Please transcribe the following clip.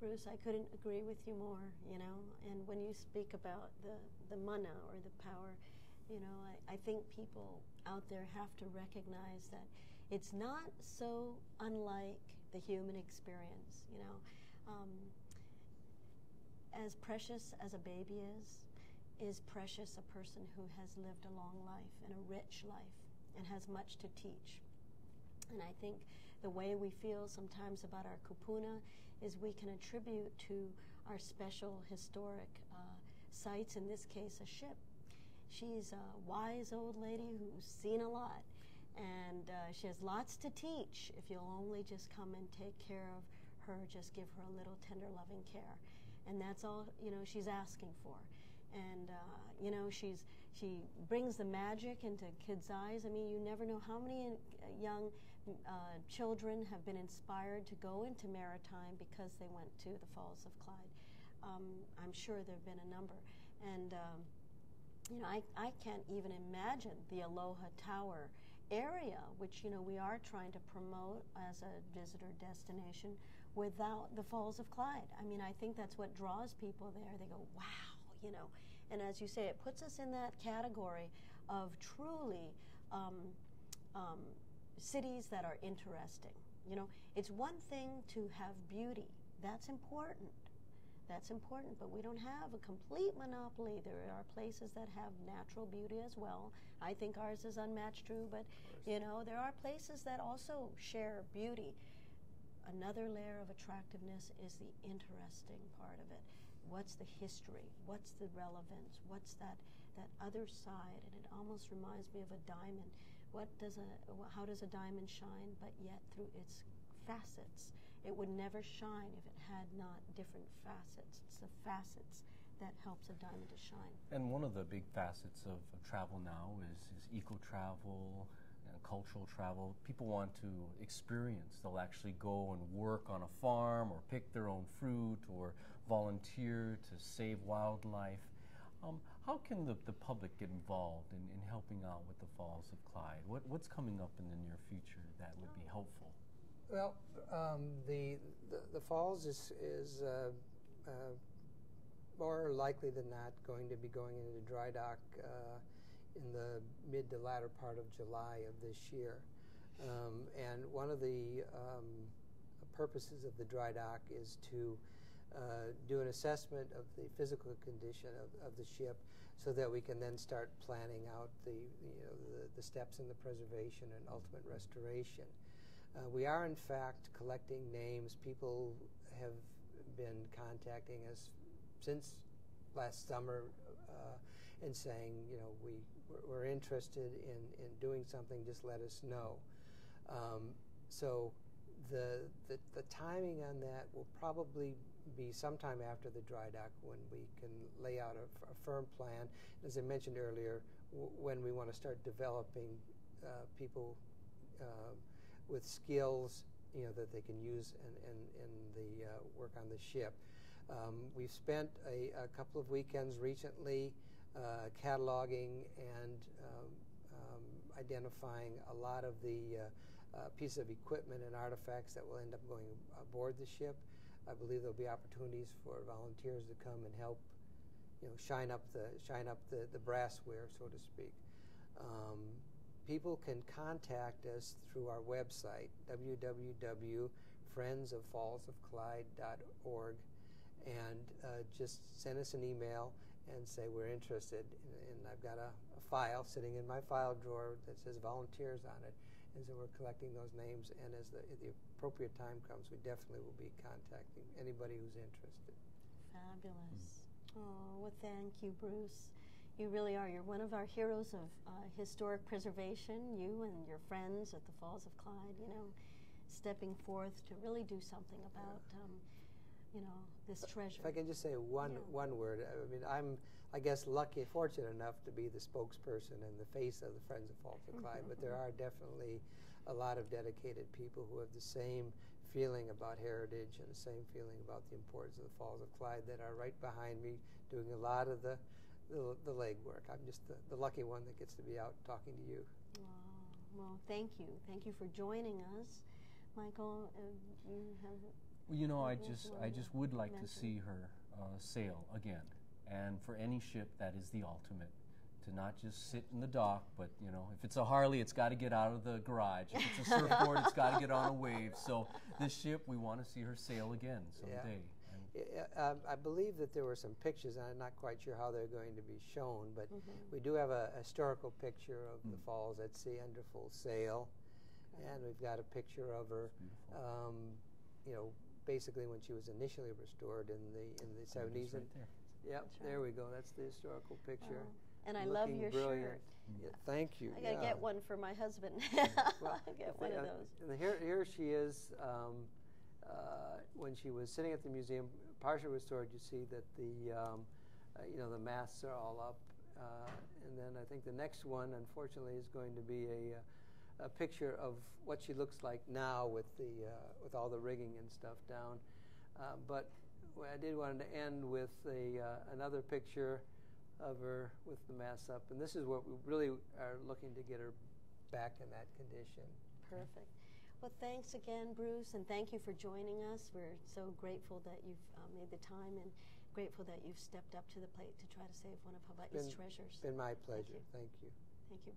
Bruce, I couldn't agree with you more, you know. And when you speak about the mana, or the power, you know, I think people out there have to recognize that it's not so unlike the human experience, you know. As precious as a baby is precious a person who has lived a long life and a rich life and has much to teach. And I think the way we feel sometimes about our kupuna is we can attribute to our special historic sites, in this case a ship. She's a wise old lady who's seen a lot, and she has lots to teach if you'll only just come and take care of her, just give her a little tender loving care. And that's all, you know, she's asking for. And you know, she brings the magic into kids' eyes. I mean, you never know how many young children have been inspired to go into maritime because they went to the Falls of Clyde. I'm sure there have been a number. And you know, I can't even imagine the Aloha Tower area, which, you know, we are trying to promote as a visitor destination, without the Falls of Clyde. I mean, I think that's what draws people there. They go, wow, you know. And as you say, it puts us in that category of truly cities that are interesting. You know, it's one thing to have beauty. That's important. That's important, but we don't have a complete monopoly. There are places that have natural beauty as well. I think ours is unmatched too, but you know, there are places that also share beauty. Another layer of attractiveness is the interesting part of it. What's the history? What's the relevance? What's that other side? And it almost reminds me of a diamond. How does a diamond shine, but yet through its facets? It would never shine if it had not different facets. It's the facets that helps a diamond to shine. And one of the big facets of travel now is eco-travel and cultural travel. People want to experience. They'll actually go and work on a farm or pick their own fruit or volunteer to save wildlife. How can the public get involved in helping out with the Falls of Clyde? What's coming up in the near future that would be helpful? Well, the falls is more likely than not going to be going into dry dock in the mid to latter part of July of this year. And one of the purposes of the dry dock is to do an assessment of the physical condition of the ship, so that we can then start planning out the steps in the preservation and ultimate restoration. We are, in fact, collecting names. People have been contacting us since last summer and saying, you know, we're interested in doing something, just let us know. So the timing on that will probably be sometime after the dry dock, when we can lay out a firm plan. As I mentioned earlier, when we want to start developing people with skills, you know, that they can use in the work on the ship. We've spent a couple of weekends recently cataloging and identifying a lot of the pieces of equipment and artifacts that will end up going aboard the ship. I believe there'll be opportunities for volunteers to come and help, you know, shine up the brassware, so to speak. People can contact us through our website, www.friendsoffallsofclyde.org, and just send us an email and say we're interested. And I've got a file sitting in my file drawer that says volunteers on it. And so we're collecting those names, and as the appropriate time comes, we definitely will be contacting anybody who's interested. Fabulous. Oh, well, thank you, Bruce. You really are. You're one of our heroes of historic preservation, you and your friends at the Falls of Clyde, you know, stepping forth to really do something about, you know, this treasure. If I can just say one word. I mean, I'm, I guess, fortunate enough to be the spokesperson and the face of the Friends of Falls of Clyde, but there are definitely a lot of dedicated people who have the same feeling about heritage and the same feeling about the importance of the Falls of Clyde that are right behind me doing a lot of the legwork. I'm just the lucky one that gets to be out talking to you. Oh, well, thank you. Thank you for joining us. Michael, you have Well, you know, I What was just one I of just the would like to mentions? see her sail again, and for any ship that is the ultimate. To not just sit in the dock, but you know, if it's a Harley, it's got to get out of the garage. If it's a surfboard, it's got to get on a wave. So this ship, we want to see her sail again someday. And I believe that there were some pictures, and I'm not quite sure how they're going to be shown, but we do have a historical picture of the falls at sea under full sail, and we've got a picture of her, you know, basically when she was initially restored in the 70s. right there. Yep, That's there right. we go. That's the historical picture. Oh, and I love Looking your brilliant. shirt. Yeah, thank you. I gotta yeah. get one for my husband. Well, I'll get one of those. And here she is when she was sitting at the museum, partially restored. You see that the you know, the masts are all up, and then I think the next one, unfortunately, is going to be a picture of what she looks like now with the with all the rigging and stuff down. But I did want to end with another picture of her with the masts up, and this is what we really are looking to get her back in that condition. Perfect. Well, thanks again, Bruce, and thank you for joining us. We're so grateful that you've made the time and grateful that you've stepped up to the plate to try to save one of Hawaii's treasures. It's been my pleasure. Thank you. Thank you.